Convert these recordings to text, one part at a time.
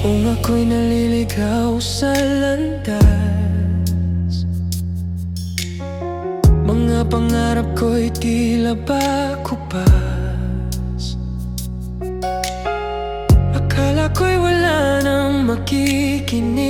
Kung ako'y naliligaw sa landas, mga pangarap ko'y tila ba kupas. Akala ko'y wala nang makikinig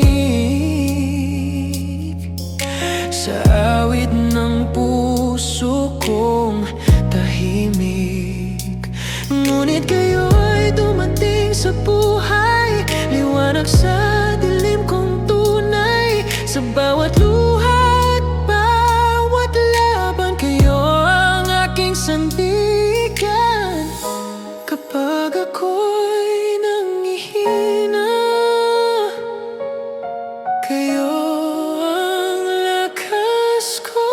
sa awit ng puso kong tahimik. Ngunit kayo'y dumating sa buhay, liwanag sa dilim kong tunay. Sa bawat luha at bawat laban, kayo ang aking sandigan. Kapag ako'y nangihina, kayo ang lakas ko.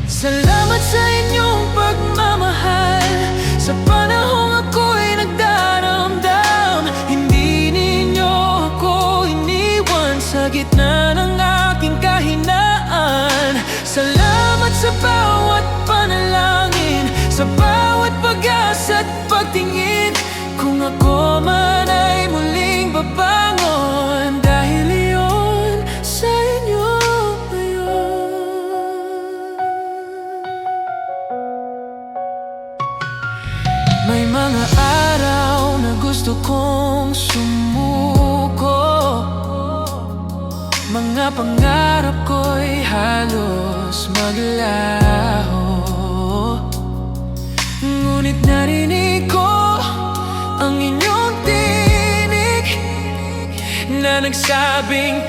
Salamat sa inyong pagmamahal, sa panahong ako'y nagdaramdam. Hindi ninyo ako iniwan sa gitna ng aking kahinaan. Salamat sa bawat panalangin, sa bawat pag-asa at pagtingin. Kung ako man ay muling babangon, dahil iyon sa inyo ngayon. May mga araw na gusto kong sumuko, mga pangarap ko'y halos maglaho. Ngunit narinig ko ang inyong tinig na nagsabing